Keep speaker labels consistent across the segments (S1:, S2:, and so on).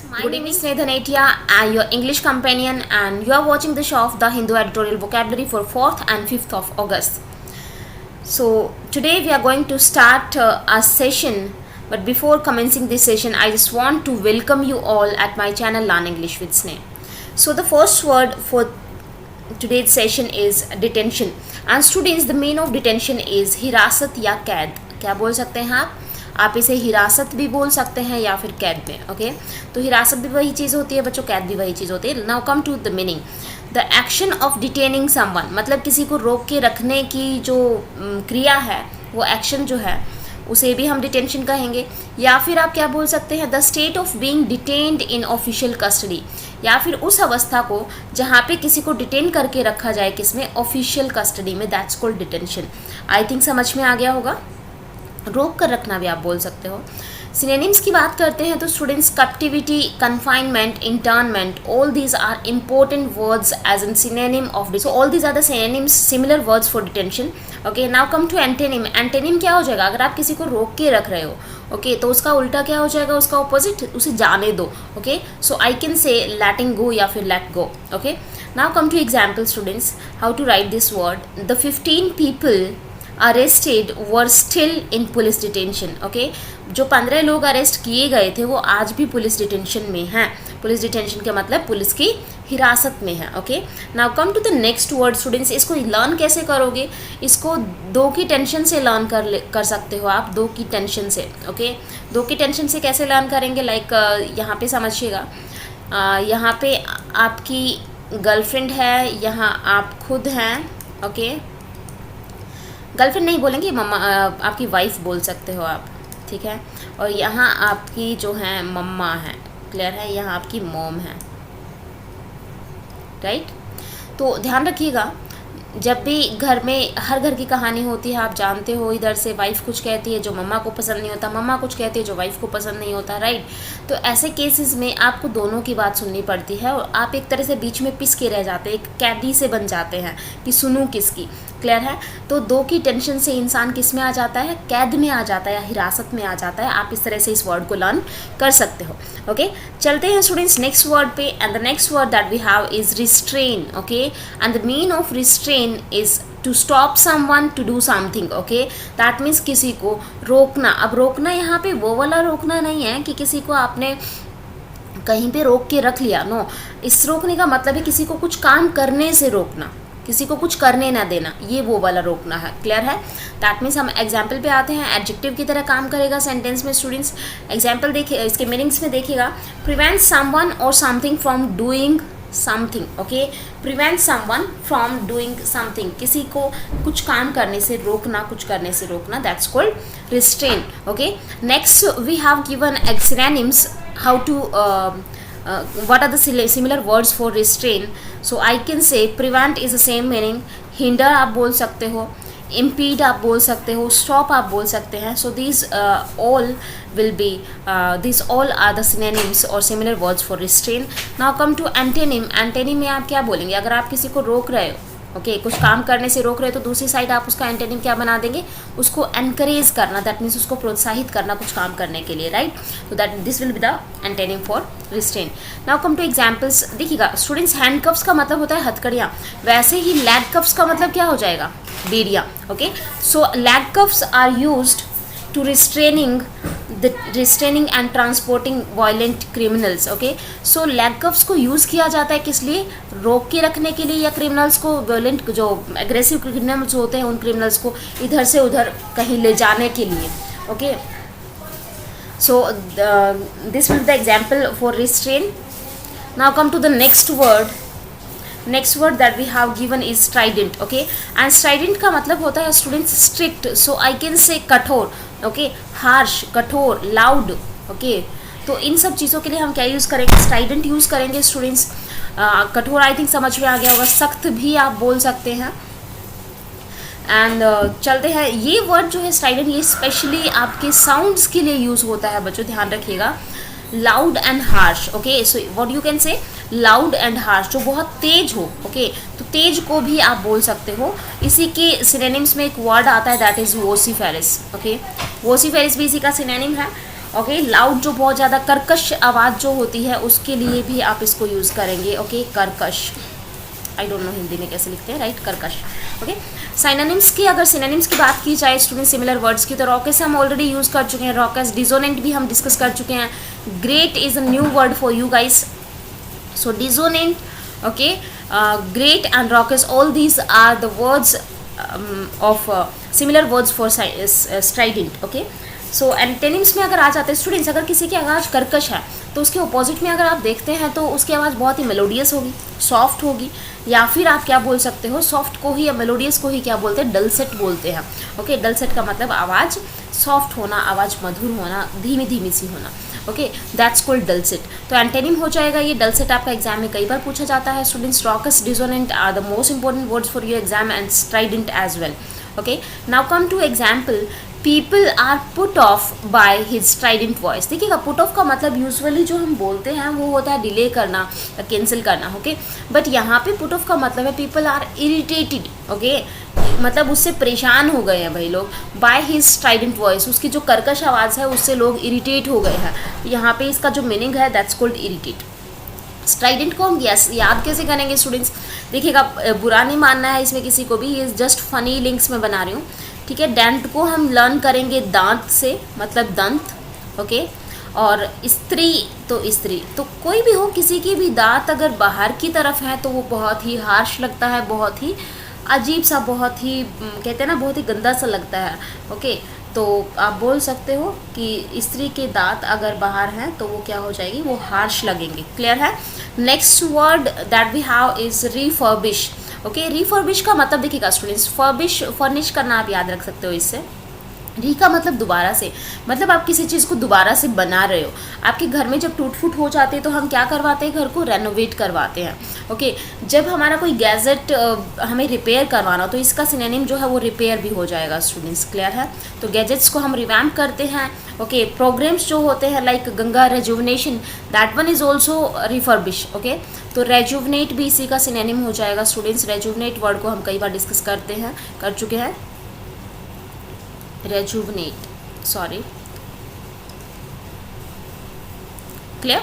S1: My name is Sneha Dhanetia, your English companion, and you are watching the show of the Hindu editorial vocabulary for 4th and 5th of August. So today we are going to start a session, but before commencing this session, I just want to welcome you all at my channel Learn English with Sneha. So the first word for today's session is detention, and students, the meaning of detention is हिरासत या कैद. क्या बोल सकते हैं आप इसे हिरासत भी बोल सकते हैं या फिर कैद में. ओके तो हिरासत भी वही चीज़ होती है बच्चों, कैद भी वही चीज़ होती है. Now come to the meaning. The action of detaining someone, मतलब किसी को रोक के रखने की जो क्रिया है, वो एक्शन जो है उसे भी हम डिटेंशन कहेंगे. या फिर आप क्या बोल सकते हैं, the state of being detained in official custody, या फिर उस अवस्था को जहाँ पे किसी को डिटेन करके रखा जाए, किसमें, ऑफिशियल कस्टडी में. That's called detention. I think समझ में आ गया होगा. रोक कर रखना भी आप बोल सकते हो. सिनोनिम्स की बात करते हैं तो students, captivity, confinement, internment, all these are important words as in synonym of. So all these are the synonyms, similar words for detention. Okay now come to antonym. Antonym क्या हो जाएगा? अगर आप किसी को रोक के रख रहे हो, ओके तो उसका उल्टा क्या हो जाएगा, उसका ऑपोजिट, उसे जाने दो. ओके सो आई कैन से लेटिंग गो या फिर let go. Okay now come to example students, how to write this word. The 15 people arrested were still in police detention. Okay जो 15 लोग अरेस्ट किए गए थे वो आज भी पुलिस डिटेंशन में हैं. पुलिस डिटेंशन का मतलब पुलिस की हिरासत में है. Okay now come to the next word students. इसको लर्न कैसे करोगे? इसको दो की टेंशन से लर्न कर सकते हो आप. दो की टेंशन से. ओके दो की टेंशन से कैसे लर्न करेंगे? लाइक यहाँ पे समझिएगा, यहाँ पे आपकी गर्लफ्रेंड है, यहाँ आप खुद हैं. ओके गर्लफ्रेंड नहीं बोलेंगे, मम्मा, आपकी वाइफ बोल सकते हो आप, ठीक है. और यहाँ आपकी जो है मम्मा है, क्लियर है, यहाँ आपकी मॉम है, राइट. तो ध्यान रखिएगा, जब भी घर में, हर घर की कहानी होती है, आप जानते हो, इधर से वाइफ कुछ कहती है जो मम्मा को पसंद नहीं होता, मम्मा कुछ कहती है जो वाइफ को पसंद नहीं होता, राइट. तो ऐसे केसेस में आपको दोनों की बात सुननी पड़ती है और आप एक तरह से बीच में पिस के रह जाते हैं, एक कैदी से बन जाते हैं कि सुनूं किसकी. क्लियर है. तो दो की टेंशन से इंसान किस में आ जाता है? कैद में आ जाता है या हिरासत में आ जाता है. आप इस तरह से इस वर्ड को लर्न कर सकते हो. ओके चलते हैं स्टूडेंट्स नेक्स्ट वर्ड पे. And the next word that we have is restrain. Okay and the mean of restrain is to stop someone to do something. Okay that means किसी को रोकना. अब रोकना यहाँ पे वो वाला रोकना नहीं है कि किसी को आपने कहीं पे रोक के रख लिया. नो, इस रोकने का मतलब है किसी को कुछ काम करने से रोकना, किसी को कुछ करने ना देना, ये वो वाला रोकना है. क्लियर है. दैट मीन्स हम एग्जाम्पल पे आते हैं. एडजेक्टिव की तरह काम करेगा सेंटेंस में. स्टूडेंट्स एग्जाम्पल देखिए, इसके मीनिंग्स में देखिएगा. प्रिवेंट समवन और something from doing something. Okay prevent someone from doing something, किसी को कुछ काम करने से रोकना, कुछ करने से रोकना. That's called restrain. Okay next we have given synonyms, how to what are the similar words for restrain. so I can say prevent is the same meaning, hinder आप बोल सकते हो, impede आप बोल सकते हो, stop आप बोल सकते हैं. so these all will be these all are the synonyms or similar words for restrain. now come to antonym. antonym में आप क्या बोलेंगे? अगर आप किसी को रोक रहे हो, ओके कुछ काम करने से रोक रहे हो, तो दूसरी साइड आप उसका एंटेनिम क्या बना देंगे? उसको एनकरेज करना. दैट मीन्स उसको प्रोत्साहित करना कुछ काम करने के लिए, राइट. तो that this will be the antonym for restrain. Now come to examples. देखिएगा स्टूडेंट्स, हैंडकफ्स का मतलब होता है हथकड़ियाँ. वैसे ही लैग कफ्स का मतलब क्या हो जाएगा? बेड़ियाँ. Okay so leg cuffs are used to restraining and transporting violent criminals. okay so leg cuffs को यूज़ किया जाता है किस लिए? रोक के रखने के लिए, या क्रिमिनल्स को, वायलेंट जो एग्रेसिव क्रिमिनल्स होते हैं उन क्रिमिनल्स को इधर से उधर कहीं ले जाने के लिए. Okay so this will be the example for restrain. Now come to the next word. Next word that we have given is strident. Okay and strident का मतलब होता है students strict. So I can say कठोर, okay harsh, कठोर, loud. Okay तो इन सब चीज़ों के लिए हम क्या यूज़ करेंगे? स्ट्राइडेंट यूज़ करेंगे स्टूडेंट्स. कठोर आई थिंक समझ में आ गया होगा. सख्त भी आप बोल सकते हैं. एंड चलते हैं. ये वर्ड जो है स्ट्राइडेंट, ये स्पेशली आपके साउंड्स के लिए यूज़ होता है बच्चों, ध्यान रखिएगा. Loud and harsh. Okay so what you can say loud and harsh, जो बहुत तेज हो. ओके तो तेज को भी आप बोल सकते हो. इसी के सिनोनिम्स में एक वर्ड आता है दैट इज वोसिफेरस. ओके वोसिफेरस भी इसी का सिनोनिम है. ओके। लाउड जो बहुत ज़्यादा कर्कश आवाज़ जो होती है उसके लिए भी आप इसको यूज़ करेंगे, ओके। कर्कश, आई डोंट नो हिंदी में कैसे लिखते हैं, राइट, कर्कश, ओके। सिनोनिम्स की, अगर सिनोनिम्स की बात की जाए स्टूडेंट सिमिलर वर्ड्स की, तो रॉकेस हम ऑलरेडी यूज़ कर चुके हैं, रॉकेस। डिसोनेंट भी हम डिस्कस कर चुके हैं। Great is a new word for you guys, so डिसोनेंट, okay, great and raucous, all these are the words of similar words for strident, okay। So antonyms में अगर आ जाते हैं स्टूडेंट्स, अगर किसी की आवाज़ कर्कश है तो उसके अपोजिट में अगर आप देखते हैं तो उसकी आवाज़ बहुत ही मेलोडियस होगी, सॉफ्ट होगी, या फिर आप क्या बोल सकते हो, सॉफ्ट को ही या मेलोडियस को ही क्या बोलते हैं, डलसेट बोलते हैं, ओके। डलसेट का मतलब आवाज़ सॉफ्ट होना, आवाज़ मधुर होना, धीमी धीमी सी होना, ओके, दैट्स कॉल्ड डलसेट। तो एंटेनिम हो जाएगा ये डलसेट। आपका एग्जाम में कई बार पूछा जाता है students. Raucous, dissonant are the most important words for your exam and strident as well, okay. Now come to example, people are put off by his strident voice. देखिएगा, पुट ऑफ का मतलब usually जो हम बोलते हैं वो होता है डिले करना, कैंसिल करना, ओके। बट यहाँ पे पुट ऑफ का मतलब है पीपल आर इरिटेटेड, ओके, मतलब उससे परेशान हो गए हैं भाई लोग, बाय हिज स्ट्राइडेंट वॉइस, उसकी जो कर्कश आवाज़ है उससे लोग इरिटेट हो गए हैं। यहाँ पे इसका जो मीनिंग है दैट्स कॉल्ड इरिटेट। स्ट्राइडेंट को हम याद कैसे करेंगे स्टूडेंट्स, देखिएगा, बुरा नहीं मानना है इसमें किसी को भी, ये जस्ट फनी लिंक्स में बना रही हूँ, ठीक है। डेंट को हम लर्न करेंगे दांत से, मतलब दंत, ओके। और स्त्री तो स्त्री, तो कोई भी हो, किसी की भी दांत अगर बाहर की तरफ है तो वो बहुत ही हार्श लगता है, बहुत ही अजीब सा, बहुत ही कहते हैं ना, बहुत ही गंदा सा लगता है, ओके। तो आप बोल सकते हो कि स्त्री के दांत अगर बाहर हैं तो वो क्या हो जाएगी, वो हार्श लगेंगे। क्लियर है। Next word that we have is refurbish, okay. Refurbish का मतलब देखिएगा स्टूडेंट्स, फर्बिश, फर्निश करना, आप याद रख सकते हो इससे। री का मतलब दोबारा से, मतलब आप किसी चीज़ को दोबारा से बना रहे हो। आपके घर में जब टूट फूट हो जाते हैं तो हम क्या करवाते हैं, घर को रेनोवेट करवाते हैं, ओके। जब हमारा कोई गैजेट हमें रिपेयर करवाना तो इसका सिनोनिम जो है वो रिपेयर भी हो जाएगा स्टूडेंट्स। क्लियर है। तो गैजेट्स को हम रिवैम्प करते हैं, ओके। प्रोग्राम्स जो होते हैं like Ganga rejuvenation, that one is also refurbish, okay. तो रेजुवनेट भी इसी का सिनोनिम हो जाएगा स्टूडेंट्स। रेजुवनेट वर्ड को हम कई बार डिस्कस कर चुके हैं। Rejuvenate, sorry, clear.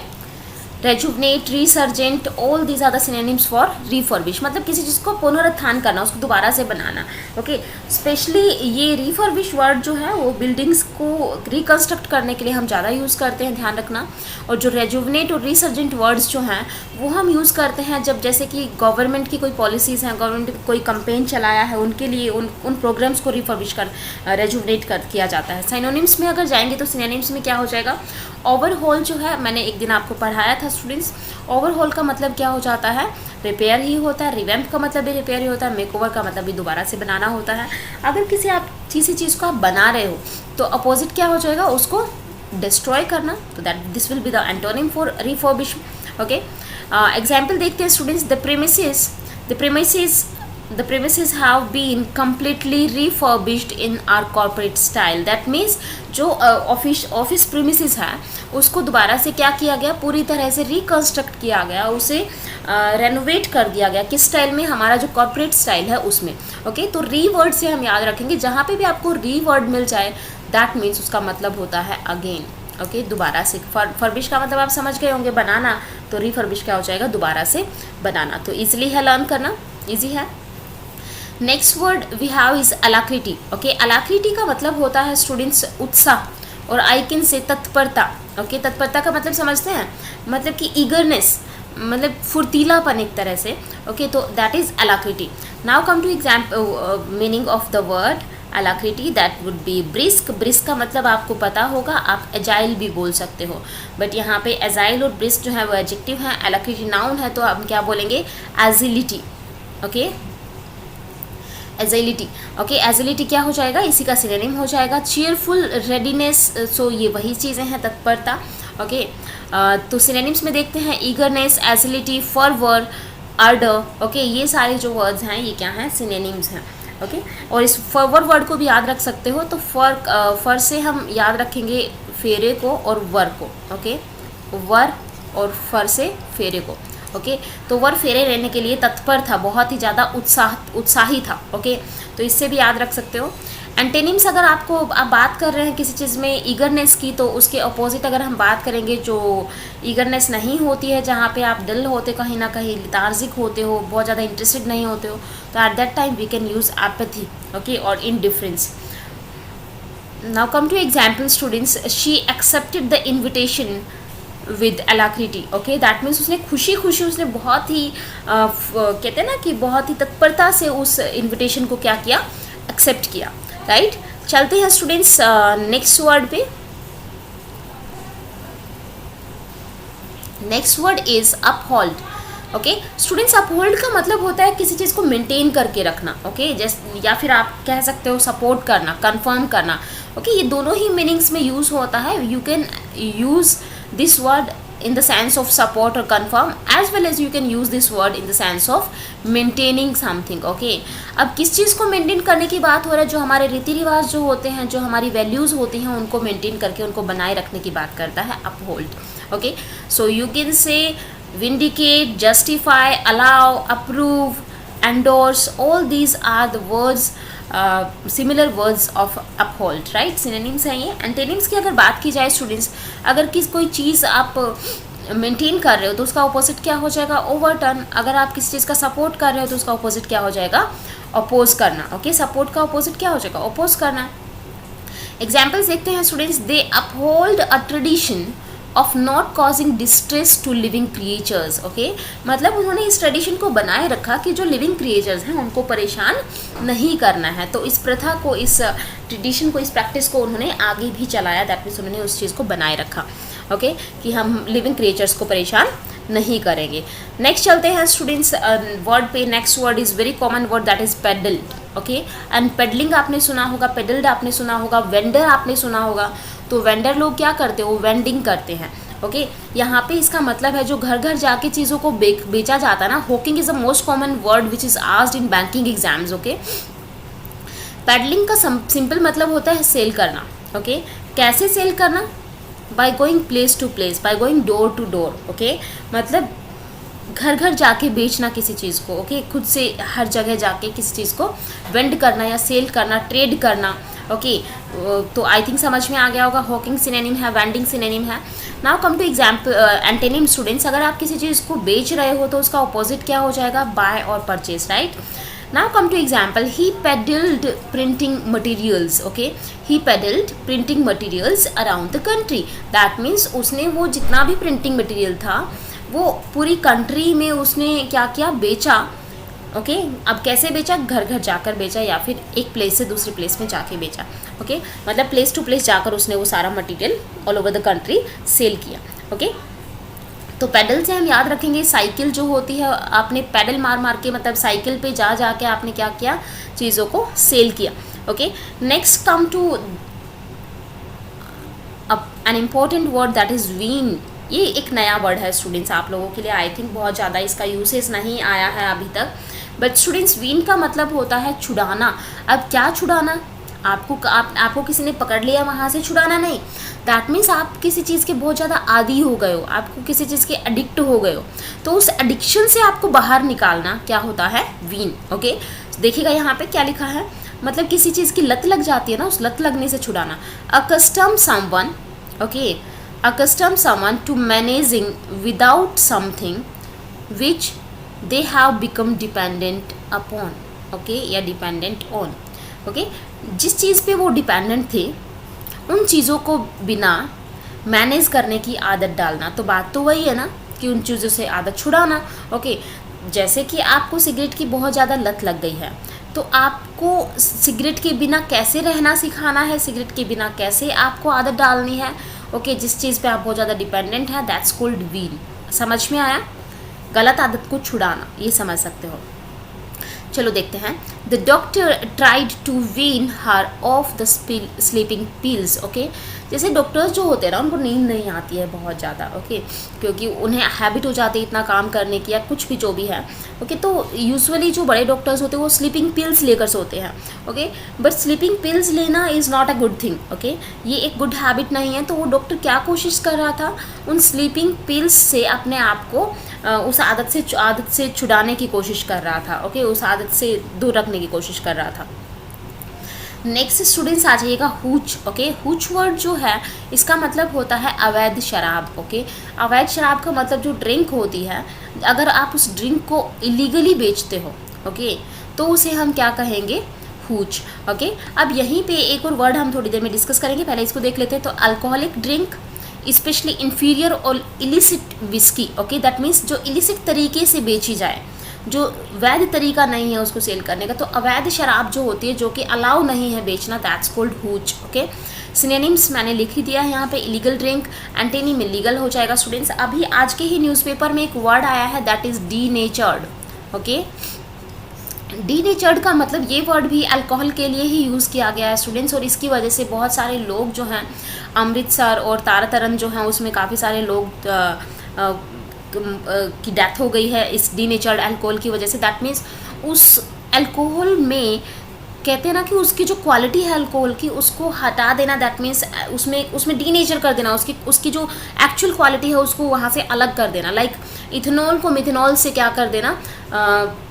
S1: Rejuvenate, resurgent, all these are the synonyms for refurbish, मतलब किसी चीज़ को पुनरुत्थान करना, उसको दोबारा से बनाना, ओके। स्पेशली ये रिफर्बिश वर्ड जो है वो बिल्डिंग्स को रिकंस्ट्रक्ट करने के लिए हम ज़्यादा यूज़ करते हैं, ध्यान रखना। और जो रेजुवनेट और रिसर्जेंट वर्ड्स जो हैं वो हम यूज़ करते हैं जब जैसे कि गवर्नमेंट की कोई पॉलिसीज़ हैं, गवर्नमेंट कोई कैंपेन चलाया है, उनके लिए उन प्रोग्राम्स को रिफर्बिश रेजुवनेट किया जाता है। सिनोनिम्स में अगर जाएंगे तो सिनोनिम्स में क्या हो जाएगा, ओवरहॉल जो है, मैंने एक दिन आपको पढ़ाया था स्टूडेंट्स। ओवरहॉल का मतलब क्या हो जाता है, रिपेयर ही होता है। रिवैम्प का मतलब भी रिपेयर ही होता है। मेकओवर का मतलब भी दोबारा से बनाना होता है। अगर किसी चीज़ को आप बना रहे हो तो अपोजिट क्या हो जाएगा, उसको डिस्ट्रॉय करना, तो that this will be the antonym for refurbish, okay. Example देखते हैं students. The premises have been completely refurbished in our corporate style. That means जो ऑफिस प्रीमिसेस है उसको दोबारा से क्या किया गया, पूरी तरह से रिकंस्ट्रक्ट किया गया, उसे रेनोवेट कर दिया गया। किस स्टाइल में, हमारा जो कॉर्पोरेट स्टाइल है उसमें, ओके। तो री वर्ड से हम याद रखेंगे, जहाँ पे भी आपको री वर्ड मिल जाए दैट मीन्स उसका मतलब होता है अगेन, ओके, दोबारा से। फर्बिश का मतलब आप समझ गए होंगे, बनाना, तो रिफर्बिश क्या हो जाएगा, दोबारा से बनाना। तो ईजिली है लर्न करना, ईजी है। Next word we have is alacrity, okay. Alacrity का मतलब होता है स्टूडेंट्स उत्साह, और आई कैन से तत्परता, ओके। तत्परता का मतलब समझते हैं, मतलब कि ईगरनेस, मतलब फुर्तीलापन एक तरह से, ओके। तो that is alacrity. Now come to example meaning of the word alacrity, that would be brisk. Brisk का मतलब आपको पता होगा, आप एजाइल भी बोल सकते हो, बट यहाँ पे एजाइल और ब्रिस्क जो है वो एडजेक्टिव है, अलाक्रिटी नाउन है, तो हम क्या बोलेंगे, agility, okay, agility, okay. Agility क्या हो जाएगा, इसी का सिनोनिम हो जाएगा। चीयरफुल, रेडीनेस, सो ये वही चीज़ें हैं, तत्परता, ओके। तो सिनोनिम्स में देखते हैं, eagerness, agility, fervour, order, okay. ये सारे जो वर्ड्स हैं ये क्या हैं, सिनोनिम्स हैं, ओके। और इस फर्वर वर्ड को भी याद रख सकते हो, तो फर से हम याद रखेंगे फेरे को और वर को, ओके। वर और फर से फेरे को, ओके। तो वर फेरे रहने के लिए तत्पर था, बहुत ही ज़्यादा उत्साही था, ओके। तो इससे भी याद रख सकते हो। एंटेनिम्स अगर आप बात कर रहे हैं किसी चीज़ में ईगरनेस की, तो उसके अपोजिट अगर हम बात करेंगे जो ईगरनेस नहीं होती है, जहाँ पे आप डल होते, कहीं ना कहीं लिथार्जिक होते हो, बहुत ज़्यादा इंटरेस्टेड नहीं होते हो, तो at that time we can use apathy, okay, और indifference. Now come to example students. She accepted the invitation with alacrity. Okay, that means उसने खुशी उसने बहुत ही कहते हैं ना कि बहुत ही तत्परता से उस इन्विटेशन को क्या किया, एक्सेप्ट किया, राइट. चलते हैं स्टूडेंट्स नेक्स्ट वर्ड पे. Next word is uphold. Okay students, uphold का मतलब होता है किसी चीज़ को मेंटेन करके रखना, ओके, जैसे या फिर आप कह सकते हो सपोर्ट करना, कंफर्म करना. ओके, ये दोनों ही मीनिंग्स में यूज़ होता है. You can use this word in the sense of support or confirm, as well as you can use this word in the sense of maintaining something. okay, अब किस चीज़ को maintain करने की बात हो रहा है, जो हमारे रीति रिवाज जो होते हैं, जो हमारी वैल्यूज़ होती हैं, उनको मेंटेन करके उनको बनाए रखने की बात करता है uphold. Okay, so you can say vindicate, justify, allow, approve, endorse, all these are the words, similar words of uphold, right. Synonyms हैं ये. एंटेनिम्स की अगर बात की जाए स्टूडेंट्स, अगर कोई चीज़ आप मेंटेन कर रहे हो तो उसका अपोजिट क्या हो जाएगा, ओवरटर्न. अगर आप किसी चीज़ का सपोर्ट कर रहे हो तो उसका अपोजिट क्या हो जाएगा, अपोज करना. ओके, सपोर्ट का अपोजिट क्या हो जाएगा, अपोज करना. एग्जाम्पल्स देखते हैं students. They uphold a tradition of not causing distress to living creatures. Okay, मतलब उन्होंने इस ट्रेडिशन को बनाए रखा कि जो लिविंग क्रिएचर्स हैं उनको परेशान नहीं करना है. तो इस प्रथा को, इस ट्रेडिशन को, इस प्रैक्टिस को उन्होंने आगे भी चलाया. दैट मीन्स उन्होंने उस चीज़ को बनाए रखा, ओके, कि हम लिविंग क्रिएचर्स को परेशान नहीं करेंगे. नेक्स्ट चलते हैं स्टूडेंट्स वर्ड पे. Next word is very common word, that is peddled. Okay, and peddling आपने सुना होगा, पेडल्ड आपने सुना होगा, वेंडर आपने सुना होगा. तो वेंडर लोग क्या करते हैं, वो वेंडिंग करते हैं. ओके, यहाँ पे इसका मतलब है जो घर घर जाके चीज़ों को बेचा जाता है ना. Hawking is the most common word which is asked in banking exams. Okay, peddling का सिंपल मतलब होता है सेल करना. ओके, कैसे सेल करना, by going place to place, by going door to door. Okay, मतलब घर घर जाके बेचना किसी चीज़ को. ओके, खुद से हर जगह जाके किसी चीज़ को वेंड करना या सेल करना, ट्रेड करना. ओके, तो आई थिंक समझ में आ गया होगा. हॉकिंग सिनोनिम है, वेंडिंग सिनोनिम है. Now come to example antonym students. अगर आप किसी चीज़ को बेच रहे हो तो उसका अपोजिट क्या हो जाएगा, बाय और purchase, right. Now come to example. He peddled printing materials. Okay, he peddled printing materials around the country. That means उसने वो जितना भी प्रिंटिंग मटीरियल था वो पूरी कंट्री में उसने क्या किया, बेचा. ओके, अब कैसे बेचा, घर घर जाकर बेचा या फिर एक प्लेस से दूसरी प्लेस में जाके बेचा. ओके, मतलब प्लेस टू प्लेस जाकर उसने वो सारा material all over the country sell किया. ओके, तो पैडल से हम याद रखेंगे साइकिल जो होती है, आपने पैडल मार मार के, मतलब साइकिल पे जा के आपने क्या किया, चीज़ों को सेल किया. Okay, next come to an important word that is wean. ये एक नया वर्ड है स्टूडेंट्स आप लोगों के लिए. आई थिंक बहुत ज़्यादा इसका यूसेज नहीं आया है अभी तक. बट स्टूडेंट्स, वीन का मतलब होता है छुड़ाना. अब क्या छुड़ाना, आपको किसी ने पकड़ लिया, वहाँ से छुड़ाना नहीं. दैट मीन्स आप किसी चीज़ के बहुत ज़्यादा आदी हो गए हो, आपको किसी चीज़ के एडिक्ट हो गए हो, तो उस एडिक्शन से आपको बाहर निकालना क्या होता है, वीन. ओके, देखिएगा यहाँ पे क्या लिखा है, मतलब किसी चीज़ की लत लग जाती है ना, उस लत लगने से छुड़ाना. Accustom someone. Okay, accustom someone to managing without something which they have become dependent upon. okay, या dependent on. okay, जिस चीज़ पे वो डिपेंडेंट थे उन चीज़ों को बिना मैनेज करने की आदत डालना. तो बात तो वही है ना कि उन चीज़ों से आदत छुड़ाना. ओके, जैसे कि आपको सिगरेट की बहुत ज़्यादा लत लग गई है, तो आपको सिगरेट के बिना कैसे रहना सिखाना है, सिगरेट के बिना कैसे आपको आदत डालनी है. ओके, जिस चीज़ पे आप बहुत ज़्यादा डिपेंडेंट है, दैट्स कॉल्ड वीन. समझ में आया, गलत आदत को छुड़ाना, ये समझ सकते हो. चलो देखते हैं. The doctor tried to wean her off the sleeping pills. Okay, जैसे डॉक्टर्स जो होते हैं ना, उनको नींद नहीं आती है बहुत ज़्यादा. ओके, क्योंकि उन्हें हैबिट हो जाती है इतना काम करने की या कुछ भी जो भी है. ओके, तो यूजुअली जो बड़े डॉक्टर्स होते हैं वो स्लीपिंग पिल्स लेकर सोते हैं. ओके, बट स्लीपिंग पिल्स लेना is not a good thing. Okay, ये एक गुड हैबिट नहीं है. तो वो डॉक्टर क्या कोशिश कर रहा था, उन स्लीपिंग पिल्स से अपने आप को उस आदत से छुड़ाने की कोशिश कर रहा था. ओके, उस आदत से दूर रखने की कोशिश कर रहा था. नेक्स्ट स्टूडेंट्स आ जाइएगा हुच। ओके, हुच वर्ड जो है इसका मतलब होता है अवैध शराब। ओके, अवैध शराब का मतलब जो ड्रिंक होती है, अगर आप उस ड्रिंक को इलीगली बेचते हो, ओके, तो उसे हम क्या कहेंगे, हुच। ओके, अब यहीं पे एक और वर्ड हम थोड़ी देर में डिस्कस करेंगे, पहले इसको देख लेते हैं। तो अल्कोहलिक ड्रिंक, स्पेशली इन्फीरियर और illicit whisky. Okay, that means जो इलिसिट तरीके से बेची जाए, जो वैध तरीका नहीं है उसको सेल करने का, तो अवैध शराब जो होती है जो कि अलाउ नहीं है बेचना, दैट्स कॉल्ड हुच। ओके, सिनोनिम्स मैंने लिख ही दिया है यहाँ पे, इलीगल ड्रिंक, एंटोनिम इलीगल हो जाएगा स्टूडेंट्स। अभी आज के ही न्यूज़पेपर में एक वर्ड आया है that is denatured. Okay, denatured का मतलब ये वर्ड भी अल्कोहल के लिए ही यूज़ किया गया है स्टूडेंट्स, और इसकी वजह से बहुत सारे लोग जो हैं अमृतसर और तारातरन जो हैं उसमें काफ़ी सारे लोग की डेथ हो गई है इस डीनेचर्ड अल्कोहल की वजह से। दैट मीन्स उस अल्कोहल में कहते हैं ना कि उसकी जो क्वालिटी है अल्कोहल की उसको हटा देना, दैट मीन्स उसमें डीनेचर कर देना, उसकी जो एक्चुअल क्वालिटी है उसको वहाँ से अलग कर देना। लाइक इथेनॉल को मिथेनॉल से क्या कर देना,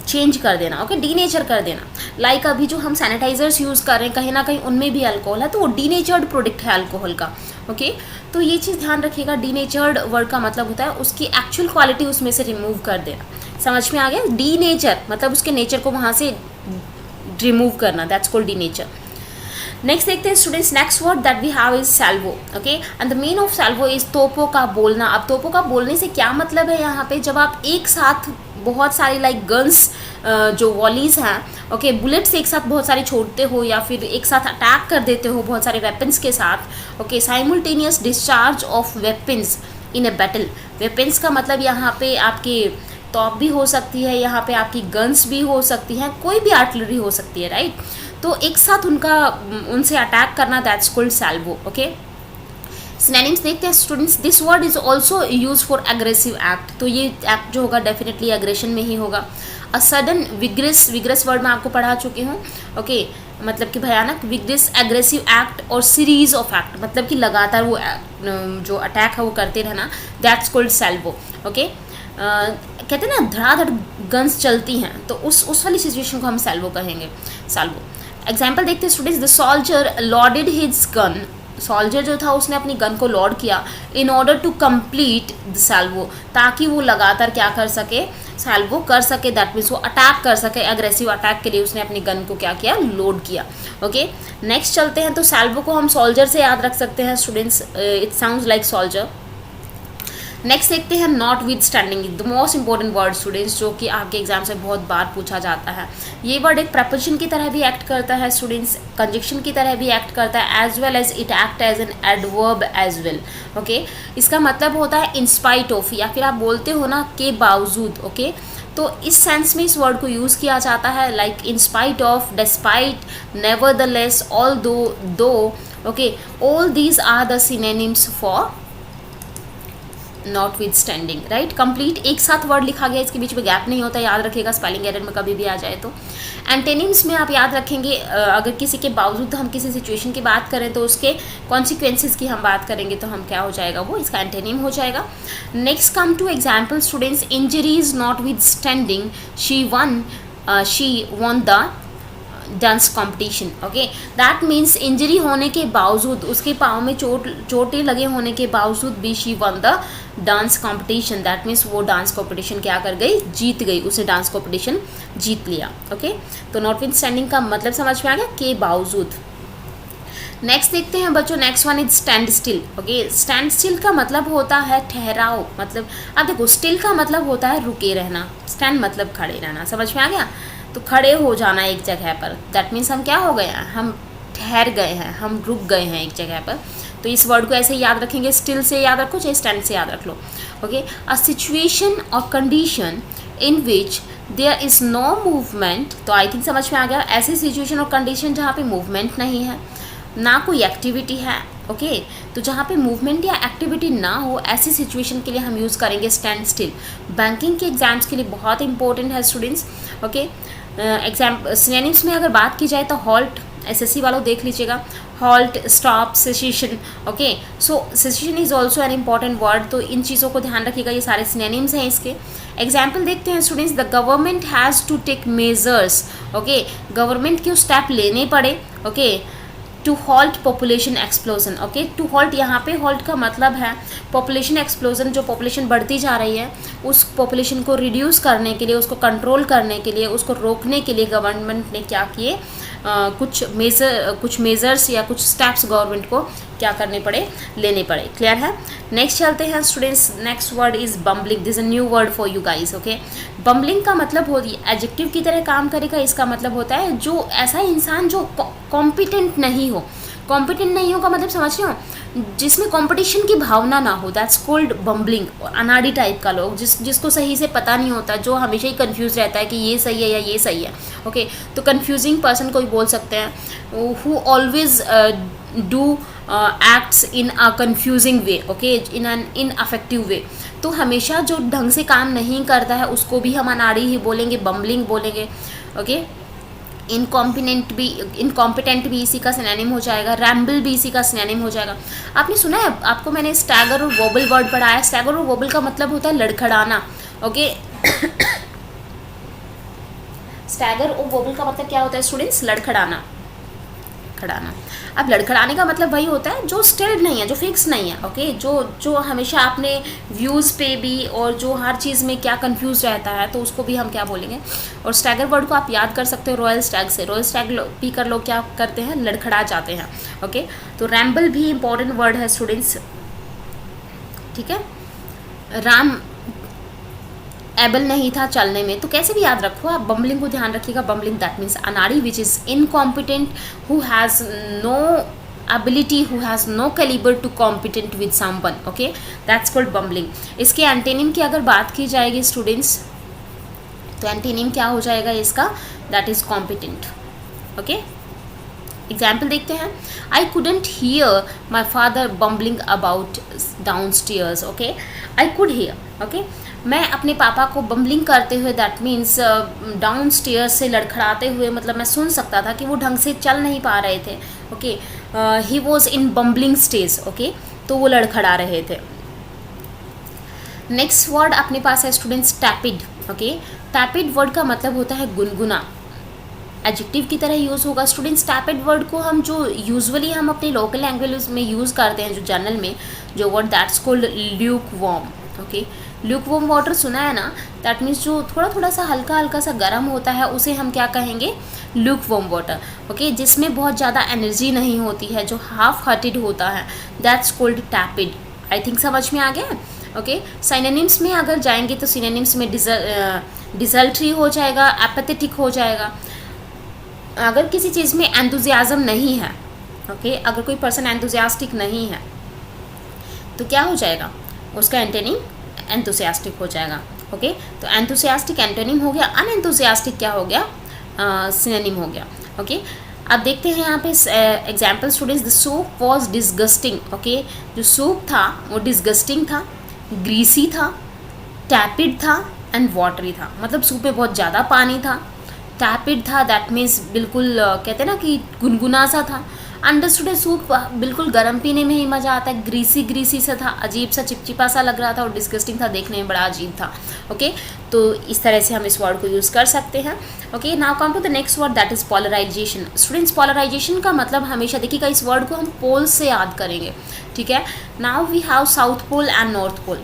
S1: चेंज कर देना। ओके, डीनेचर कर देना। लाइक अभी जो हम सैनिटाइजर्स यूज़ कर रहे हैं कहीं ना कहीं उनमें भी अल्कोहल है, तो वो डीनेचर्ड प्रोडक्ट है अल्कोहल का। ओके, तो ये चीज़ ध्यान रखिएगा, डीनेचर्ड वर्ड का मतलब होता है उसकी एक्चुअल क्वालिटी उसमें से रिमूव कर देना। समझ में आ गया? डीनेचर मतलब उसके नेचर को वहाँ से रिमूव करना, दैट्स कॉल्ड डीनेचर। नेक्स्ट देखते हैं students, next word that we have is salvo. Okay, and the mean of salvo is तोपों का बोलना। अब तोपों का बोलने से क्या मतलब है यहाँ पे, जब आप एक साथ बहुत सारी लाइक गन्स जो वॉलीज हैं, ओके, बुलेट्स एक साथ बहुत सारी छोड़ते हो या फिर एक साथ अटैक कर देते हो बहुत सारे वेपन्स के साथ। Okay, simultaneous discharge of weapons in a battle. Weapons का मतलब यहाँ पे आपके तोप भी हो सकती है, यहाँ पे आपकी गन्स भी हो सकती हैं, कोई भी आर्टिलरी हो सकती है, राइट। तो एक साथ उनसे अटैक करना, that's called salvo. Okay, synonyms देखते हैं students. This word is also use for aggressive act. तो ये एक्ट जो होगा डेफिनेटली एग्रेशन में ही होगा। अ सडन विग्रस वर्ड मैं आपको पढ़ा चुकी हूँ। ओके, मतलब कि भयानक, विग्रस एग्रेसिव एक्ट, और सीरीज ऑफ एक्ट मतलब कि लगातार वो जो अटैक है वो करते रहना, दैट्स कॉल्ड सैल्वो। ओके, कहते हैं ना धड़ाधड़ गन्स चलती हैं, तो उस वाली सिचुएशन को हम सैल्वो कहेंगे, सैल्वो। एग्जाम्पल देखते हैं students, the soldier loaded his gun. Soldier जो था उसने अपनी गन को लॉड किया in order to complete the salvo, ताकि वो लगातार क्या कर सके, सैल्वो कर सके, दैट मीन्स वो अटैक कर सके, एग्रेसिव अटैक के लिए उसने अपनी गन को क्या किया, लोड किया। ओके, नेक्स्ट चलते हैं। तो सैल्वो को हम सोल्जर से याद रख सकते हैं students, it sounds like soldier. Next देखते हैं not with standing, the most important word students, जो कि आपके एग्जाम से बहुत बार पूछा जाता है। ये वर्ड एक प्रपोजिशन की तरह भी एक्ट करता है स्टूडेंट्स, कंजक्शन की तरह भी एक्ट करता है, as well as it act as an adverb as well. Okay, इसका मतलब होता है इन स्पाइट ऑफ, या फिर आप बोलते हो ना के बावजूद। ओके, तो इस सेंस में इस वर्ड को यूज़ किया जाता है, like in spite of, despite, nevertheless, although. Okay, all these are the synonyms for notwithstanding, right. Complete एक साथ वर्ड लिखा गया, इसके बीच में गैप नहीं होता, याद रखिएगा, स्पेलिंग एरर में कभी भी आ जाए तो। एंटेनिम्स में आप याद रखेंगे, अगर किसी के बावजूद हम किसी सिचुएशन की बात करें तो उसके कॉन्सिक्वेंसेज की हम बात करेंगे तो हम क्या हो जाएगा, वो इसका एंटेनिम हो जाएगा। Next come to example students, injuries notwithstanding she won the dance competition. Okay, that means injury होने के बावजूद, उसके पाँव में चोटें लगे होने के बावजूद भी she one the dance competition, that means वो डांस कॉम्पिटिशन क्या कर गई, जीत गई, उसने डांस कॉम्पिटिशन जीत लिया। ओके, तो नॉट विद स्टैंडिंग का मतलब समझ में आ गया, के बावजूद। नेक्स्ट देखते हैं बच्चों, next one is stand still. Okay, stand still का मतलब होता है ठहराव, मतलब आप देखो स्टिल का मतलब होता है रुके रहना, स्टैंड मतलब खड़े रहना, समझ में आ गया। तो खड़े हो जाना एक जगह पर, दैट मीन्स हम क्या हो गए हैं, हम ठहर गए हैं, हम रुक गए हैं एक जगह पर। तो इस वर्ड को ऐसे ही याद रखेंगे, स्टिल से याद रखो चाहे स्टैंड से याद रख लो। ओके, अ सिचुएशन और condition in which there is no movement. तो आई थिंक समझ में आ गया, ऐसी सिचुएशन और कंडीशन जहाँ पे मूवमेंट नहीं है, ना कोई एक्टिविटी है। ओके, तो जहाँ पे मूवमेंट या एक्टिविटी ना हो, ऐसी सिचुएशन के लिए हम यूज़ करेंगे स्टैंड स्टिल। बैंकिंग के एग्जाम्स के लिए बहुत इंपॉर्टेंट है स्टूडेंट्स। ओके, सिनोनिम्स में अगर बात की जाए तो हॉल्ट, SSC वालों देख लीजिएगा, halt, stop, cessation, okay. So cessation is also an important word, तो इन चीज़ों को ध्यान रखिएगा, ये सारे सिनोनिम्स हैं इसके। एग्जाम्पल देखते हैं students, the government has to take measures, okay, government को स्टेप लेने पड़े, okay, to halt population explosion, okay. To halt, यहाँ पे हॉल्ट का मतलब है पॉपुलेशन एक्सप्लोजन, जो पॉपुलेशन बढ़ती जा रही है उस पॉपुलेशन को रिड्यूस करने के लिए, उसको कंट्रोल करने के लिए, उसको रोकने के लिए गवर्नमेंट ने क्या किए, कुछ मेजर्स या कुछ स्टेप्स गवर्नमेंट को क्या करने पड़े, लेने पड़े। क्लियर है? नेक्स्ट चलते हैं students, next word is bumbling, this a new word for you guys, okay. Bumbling का मतलब होती है एडजेक्टिव की तरह काम करेगा, इसका मतलब होता है जो ऐसा इंसान जो कॉम्पिटेंट नहीं हो। कॉम्पिटेंट नहीं हो का मतलब समझ रहे हो, जिसमें कंपटीशन की भावना ना हो, दैट्स कॉल्ड बम्बलिंग। अनाड़ी टाइप का लोग, जिसको सही से पता नहीं होता, जो हमेशा ही कंफ्यूज रहता है कि ये सही है या ये सही है, ओके। तो कंफ्यूजिंग पर्सन को भी बोल सकते हैं, who always do acts in a confusing way, okay, in an ineffective way. तो हमेशा जो ढंग से काम नहीं करता है उसको भी हम अनाड़ी ही बोलेंगे, बम्बलिंग बोलेंगे, ओके। इनकॉम्पिटेंट भी इसी का सिनोनिम हो जाएगा, रैम्बल भी इसी का सिनोनिम हो जाएगा। आपने सुना है, आपको मैंने स्टैगर और वोबल वर्ड पढ़ाया। स्टैगर और वोबल का मतलब होता है लड़खड़ाना, ओके। स्टैगर और वोबल का मतलब क्या होता है स्टूडेंट्स? लड़खड़ाना, खड़ाना। अब लड़खड़ाने का मतलब वही होता है जो स्टिल्ड नहीं है, जो फिक्स नहीं है, ओके, जो हमेशा अपने व्यूज़ पे भी और जो हर चीज़ में क्या कंफ्यूज रहता है, तो उसको भी हम क्या बोलेंगे। और स्टैगर वर्ड को आप याद कर सकते हो रॉयल स्टैग से। रॉयल स्टैग पीकर लोग क्या करते हैं, लड़खड़ा जाते हैं, ओके। तो रैम्बल भी इंपॉर्टेंट वर्ड है स्टूडेंट्स, ठीक है। राम एबल नहीं था चलने में, तो कैसे भी याद रखो आप, बम्बलिंग को ध्यान रखिएगा। बम्बलिंग दैट मीन्स अनाड़ी, which is incompetent, who has no ability, who has no caliber to competent with someone, okay, that's called bumbling। इसके एंटेनिम की अगर बात की जाएगी स्टूडेंट्स, तो एंटेनिम क्या हो जाएगा इसका, that is competent, okay. Example देखते हैं, I couldn't here my father bumbling about down stairs, okay. I could hear, okay, मैं अपने पापा को बम्बलिंग करते हुए, दैट मीन्स डाउन स्टेयर्स से लड़खड़ाते हुए, मतलब मैं सुन सकता था कि वो ढंग से चल नहीं पा रहे थे, okay. He was in bumbling stage, okay, तो वो लड़खड़ा रहे थे। नेक्स्ट वर्ड अपने पास है स्टूडेंट्स टैपिड, ओके। टैपिड वर्ड का मतलब होता है गुनगुना, एडजेक्टिव की तरह यूज़ होगा स्टूडेंट्स। टैपिड वर्ड को हम जो यूजुअली हम अपने लोकल लैंग्वेज में यूज़ करते हैं, जो जनरल में जो word, that's called Luke warm, okay. Luke warm water सुना है ना, दैट मीन्स जो थोड़ा थोड़ा सा हल्का हल्का सा गर्म होता है, उसे हम क्या कहेंगे, ल्यूक वार्म वाटर, ओके। जिसमें बहुत ज़्यादा एनर्जी नहीं होती है, जो हाफ हार्टेड होता है, दैट्स कॉल्ड टैपिड। आई थिंक समझ में आ गया, ओके। सिनोनिम्स में अगर जाएंगे तो सिनोनिम्स में डिसल्ट्री हो जाएगा, एपेथेटिक हो जाएगा। अगर किसी चीज़ में एंथुजियाज्म नहीं है, ओके, अगर कोई पर्सन एंथुजियास्टिक नहीं है तो क्या हो जाएगा, उसका एंटोनिम एंथुसियास्टिक हो जाएगा, ओके। तो एंथुसियास्टिक एंटोनिम हो गया, अनएंथुसियास्टिक क्या हो गया, सिनोनिम हो गया, ओके। अब देखते हैं यहाँ पे example students, the soup was disgusting, okay. जो सूप था वो डिस्गस्टिंग था, ग्रीसी था, टैपिड था एंड वाटरी था। मतलब सूप में बहुत ज़्यादा पानी था, टैपिड था, दैट मीन्स बिल्कुल कहते हैं ना कि गुनगुना सा था। अंडरस्टूड है, सूप बिल्कुल गर्म पीने में ही मज़ा आता है, ग्रीसी ग्रीसी सा था, अजीब सा चिपचिपा सा लग रहा था और डिस्गस्टिंग था, देखने में बड़ा अजीब था, ओके। तो इस तरह से हम इस वर्ड को यूज़ कर सकते हैं, okay. Now come to the next word, that is polarization. Students polarization का मतलब हमेशा देखिएगा, इस वर्ड को हम पोल से याद करेंगे, ठीक है। Now we have south pole and north pole.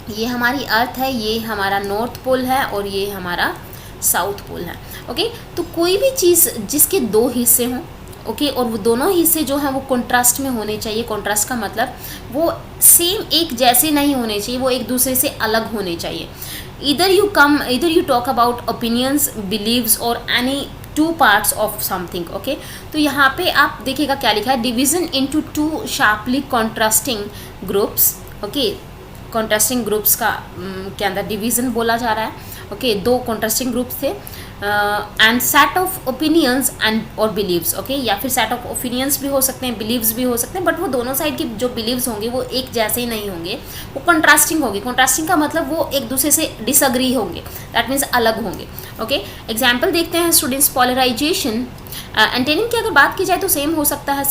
S1: ये हमारी अर्थ है, ये हमारा नॉर्थ पोल है और ये हमारा साउथ पोल है, ओके। तो कोई भी चीज़ जिसके दो हिस्से हों, ओके, और वो दोनों हिस्से जो हैं वो कॉन्ट्रास्ट में होने चाहिए। कॉन्ट्रास्ट का मतलब वो सेम एक जैसे नहीं होने चाहिए, वो एक दूसरे से अलग होने चाहिए। इधर you talk about opinions, beliefs और any two parts of something, okay. तो यहाँ पे आप देखिएगा क्या लिखा है, division into two sharply contrasting groups, okay. Contrasting groups का के अंदर डिवीज़न बोला जा रहा है, ओके, दो कॉन्ट्रास्टिंग ग्रुप्स थे, and set of opinions and और बिलीव्स, ओके, या फिर सेट ऑफ ओपिनियंस भी हो सकते हैं, बिलीव्स भी हो सकते हैं, बट वो दोनों साइड की जो बिलीव्स होंगे वो एक जैसे ही नहीं होंगे, वो कॉन्ट्रास्टिंग होगी। कॉन्ट्रास्टिंग का मतलब वो एक दूसरे से डिसअग्री होंगे, दैट मीन्स अलग होंगे, ओके। एग्जाम्पल देखते हैं स्टूडेंट्स, पोलराइजेशन, एंटेनिम की अगर बात की जाए तो सेम हो सकता है,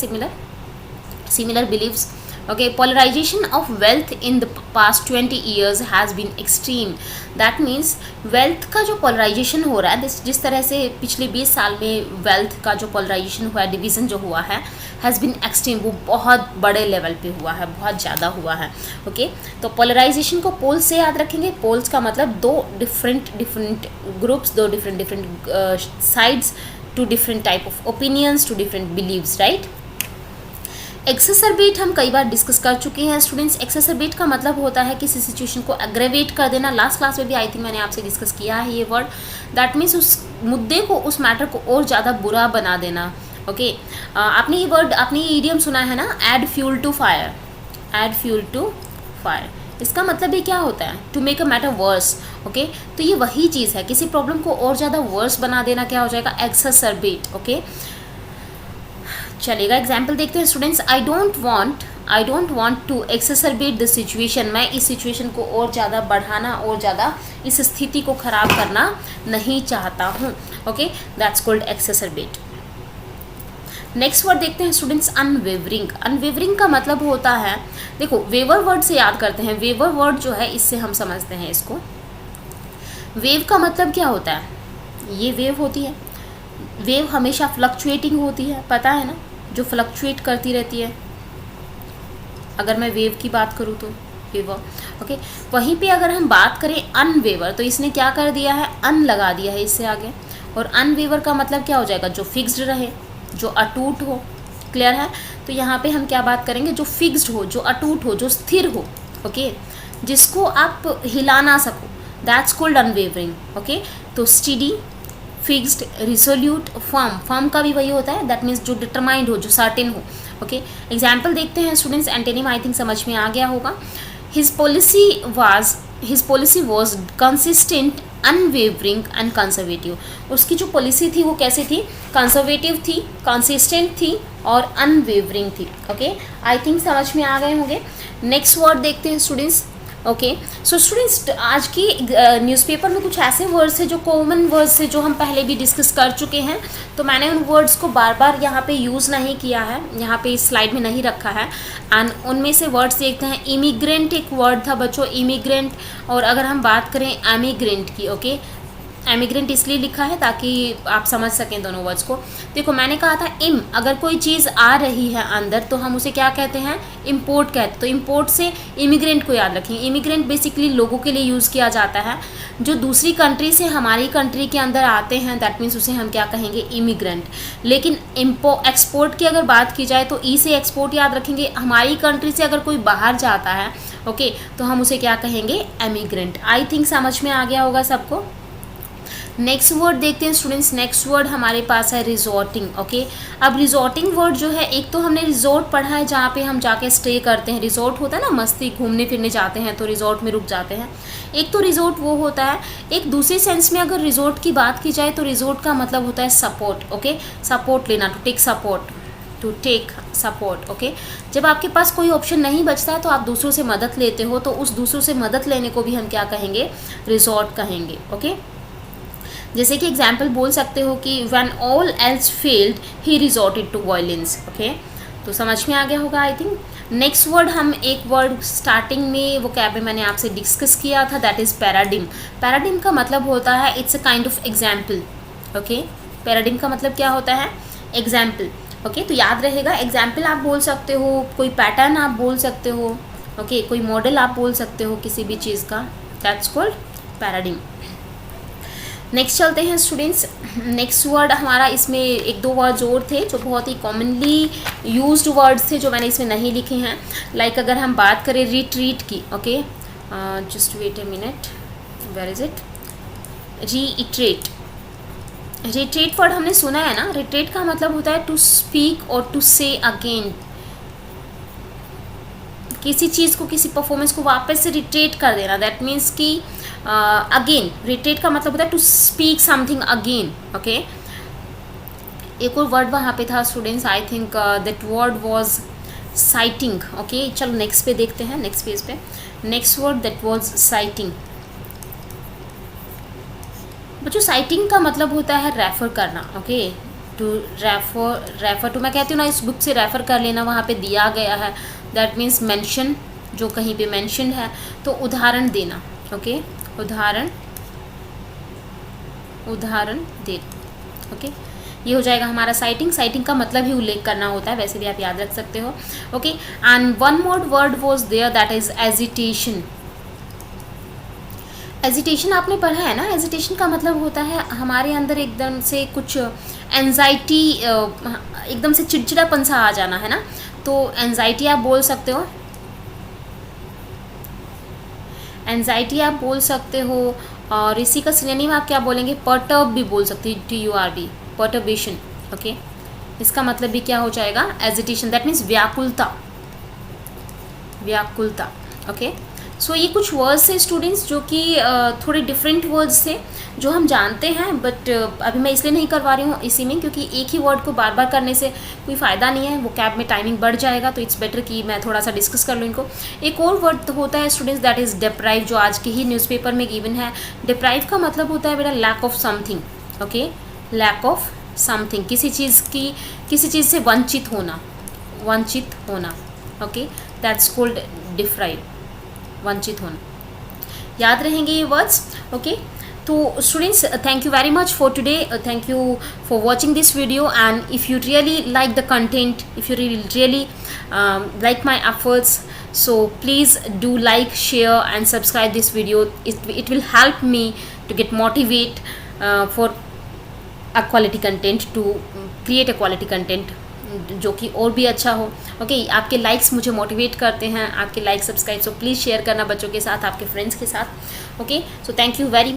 S1: similar beliefs, okay. Polarization of wealth in the past 20 years has been extreme. That means wealth का जो polarization हो रहा है, जिस तरह से पिछले 20 साल में wealth का जो polarization हुआ है, डिवीज़न जो हुआ है, has been extreme, वो बहुत बड़े लेवल पे हुआ है, बहुत ज़्यादा हुआ है, ओके। तो polarization को पोल्स से याद रखेंगे। पोल्स का मतलब दो डिफरेंट ग्रुप्स, दो different sides, two different type of opinions, two different beliefs, right. Exacerbate हम कई बार डिस्कस कर चुके हैं स्टूडेंट्स। एक्सेसरबेट का मतलब होता है किसी सिचुएशन को एग्रेवेट कर देना। लास्ट क्लास में भी आई थिंक मैंने आपसे डिस्कस किया है ये वर्ड। दैट मीन्स उस मुद्दे को, उस मैटर को और ज़्यादा बुरा बना देना, ओके। आपने ये वर्ड, आपने ये इडियम सुना है ना, add fuel to fire, add fuel to fire. इसका मतलब ये क्या होता है, to make a matter worse, okay. तो ये वही चीज़ है, किसी प्रॉब्लम को और ज़्यादा वर्स बना देना क्या हो जाएगा, एक्सेसरबेट, ओके। चलेगा, एग्जाम्पल देखते हैं students. I don't want to exacerbate the situation. मैं इस सिचुएशन को और ज़्यादा बढ़ाना, और ज़्यादा इस स्थिति को ख़राब करना नहीं चाहता हूँ, okay. That's called exacerbate. Next word देखते हैं स्टूडेंट्स, अनवेवरिंग। अनवेवरिंग का मतलब होता है, देखो वेवर वर्ड से याद करते हैं। वेवर वर्ड जो है इससे हम समझते हैं इसको। वेव का मतलब क्या होता है, ये वेव होती है। वेव हमेशा फ्लक्चुएटिंग होती है, पता है ना, जो फ्लक्चुएट करती रहती है। अगर मैं वेव की बात करूँ तो वेवर, ओके। वहीं पे अगर हम बात करें अनवेवर, तो इसने क्या कर दिया है, अन लगा दिया है इससे आगे। और अनवेवर का मतलब क्या हो जाएगा, जो फिक्स्ड रहे, जो अटूट हो, क्लियर है। तो यहाँ पे हम क्या बात करेंगे, जो फिक्स्ड हो, जो अटूट हो, जो स्थिर हो, ओके, जिसको आप हिला ना सको, दैट्स कॉल्ड अनवेवरिंग, ओके। तो स्टडी, फिक्स्ड, रिजोल्यूट, फर्म का भी वही होता है, दैट मीन्स जो डिटरमाइंड हो, जो सर्टेन हो, ओके। एग्जाम्पल देखते हैं स्टूडेंट्स, एंटेनिम आई थिंक समझ में आ गया होगा। His policy was consistent, unwavering and conservative. उसकी जो पॉलिसी थी वो कैसी थी, कंजर्वेटिव थी, कंसिस्टेंट थी और अनवेवरिंग थी, ओके। आई थिंक समझ में आ गए होंगे। नेक्स्ट वर्ड देखते हैं स्टूडेंट्स, ओके। सो स्टूडेंट्स, आज की न्यूज़पेपर में कुछ ऐसे वर्ड्स हैं जो कॉमन वर्ड्स हैं, जो हम पहले भी डिस्कस कर चुके हैं, तो मैंने उन वर्ड्स को बार बार यहाँ पे यूज़ नहीं किया है, यहाँ पे इस स्लाइड में नहीं रखा है। एंड उनमें से वर्ड्स देखते हैं। इमिग्रेंट एक वर्ड था बच्चों, इमिग्रेंट। और अगर हम बात करें एमिग्रेंट की, ओके, एमिग्रेंट इसलिए लिखा है ताकि आप समझ सकें दोनों वर्ड्स को। देखो मैंने कहा था अगर कोई चीज़ आ रही है अंदर तो हम उसे क्या कहते हैं, इम्पोर्ट कहते हैं। तो इम्पोर्ट से इमिग्रेंट को याद रखें। इमिग्रेंट बेसिकली लोगों के लिए यूज़ किया जाता है जो दूसरी कंट्री से हमारी कंट्री के अंदर आते हैं, दैट मीन्स उसे हम क्या कहेंगे, इमिग्रेंट। लेकिन एक्सपोर्ट की अगर बात की जाए तो ई से एक्सपोर्ट याद रखेंगे। हमारी कंट्री से अगर कोई बाहर जाता है, ओके, तो हम उसे क्या कहेंगे, एमिग्रेंट। आई थिंक समझ में आ गया होगा सबको। नेक्स्ट वर्ड देखते हैं स्टूडेंट्स। नेक्स्ट वर्ड हमारे पास है रिजॉर्टिंग, ओके। अब रिजॉर्टिंग वर्ड जो है, एक तो हमने रिजॉर्ट पढ़ा है जहाँ पे हम जाके स्टे करते हैं, रिजॉर्ट होता है ना, मस्ती घूमने फिरने जाते हैं तो रिजॉर्ट में रुक जाते हैं। एक तो रिजॉर्ट वो होता है। एक दूसरे सेंस में अगर रिजॉर्ट की बात की जाए तो रिजॉर्ट का मतलब होता है सपोर्ट, ओके, सपोर्ट लेना, टू टेक सपोर्ट, ओके। जब आपके पास कोई ऑप्शन नहीं बचता है तो आप दूसरों से मदद लेते हो, तो उस दूसरों से मदद लेने को भी हम क्या कहेंगे, रिजॉर्ट कहेंगे, ओके। जैसे कि एग्जाम्पल बोल सकते हो कि when all else failed he resorted to violence, okay. तो समझ में आ गया होगा आई थिंक। नेक्स्ट वर्ड, हम एक वर्ड स्टार्टिंग में वो कैब में मैंने आपसे डिस्कस किया था, दैट इज़ पैराडिम। पैराडिम का मतलब होता है it's a kind of example, okay. Paradigm का मतलब क्या होता है, एग्जाम्पल, ओके। तो याद रहेगा, एग्जाम्पल आप बोल सकते हो, कोई पैटर्न आप बोल सकते हो, ओके, कोई मॉडल आप बोल सकते हो किसी भी चीज़ का, दैट्स कॉल्ड पैराडिम। नेक्स्ट चलते हैं स्टूडेंट्स। नेक्स्ट वर्ड हमारा, इसमें एक दो वर्ड्स और थे जो बहुत ही कॉमनली यूज्ड वर्ड्स थे जो मैंने इसमें नहीं लिखे हैं। लाइक अगर हम बात करें रिट्रीट की, okay, just wait a minute, where is it, reiterate. Retreat word हमने सुना है ना। रिट्रीट का मतलब होता है टू स्पीक और टू से अगेन। किसी चीज़ को, किसी परफॉर्मेंस को वापस से रिट्रीट कर देना, दैट मीन्स कि अगेन, रिट्रेट का मतलब होता है to speak something again, okay. एक और वर्ड वहाँ पे था students, I think that word was citing, okay. चलो नेक्स्ट पे देखते हैं, नेक्स्ट पेज पे। Next word that was citing. बच्चों साइटिंग का मतलब होता है रेफर करना, ओके। टू रेफर टू, मैं कहती हूँ ना इस बुक से रेफर कर लेना, वहाँ पे दिया गया है, दैट मीन्स मेंशन, जो कहीं पे मेंशनड है तो उदाहरण देना, ओके। उदाहरण दे, ओके। ये हो जाएगा हमारा साइटिंग। साइटिंग का मतलब ही उल्लेख करना होता है, वैसे भी आप याद रख सकते हो, okay. And one more word was there that is agitation. Agitation आपने पढ़ा है ना, एजिटेशन का मतलब होता है हमारे अंदर एकदम से कुछ एंजाइटी, एकदम से चिड़चिड़ापन सा आ जाना, है ना। तो एंजाइटी आप बोल सकते हो, एंजाइटी आप बोल सकते हो। और इसी का सिनोनिम आप क्या बोलेंगे, पर्टर्ब भी बोल सकते हो, TURB, पर्टर्बेशन, ओके। इसका मतलब भी क्या हो जाएगा, एजिटेशन, दैट मीन्स व्याकुलता, व्याकुलता, ओके। सो ये कुछ वर्ड्स थे स्टूडेंट्स जो कि थोड़े डिफरेंट वर्ड्स थे जो हम जानते हैं, बट अभी मैं इसलिए नहीं करवा रही हूँ इसी में, क्योंकि एक ही वर्ड को बार बार करने से कोई फ़ायदा नहीं है, वो कैब में टाइमिंग बढ़ जाएगा, तो इट्स बेटर कि मैं थोड़ा सा डिस्कस कर लूँ इनको। एक और वर्ड होता है स्टूडेंट्स दैट इज़ डिप्राइव, जो आज के ही न्यूज़पेपर में गिवन है। डिप्राइव का मतलब होता है बेटा lack of something, okay. Lack of something, किसी चीज़ से वंचित होना, ओके। दैट्स कॉल्ड डिप्राइव, वंचित होना। याद रहेंगे ये वर्ड्स, ओके। तो students, thank you very much for today, thank you for watching this video, and if you really like the content, if you really like my efforts, so please do like, share and subscribe this video. It will help me to get motivate for a quality content, to create a quality content जो कि और भी अच्छा हो, okay. आपके likes मुझे motivate करते हैं, आपके like subscribe, so please share करना बच्चों के साथ, आपके फ्रेंड्स के साथ, okay. So thank you very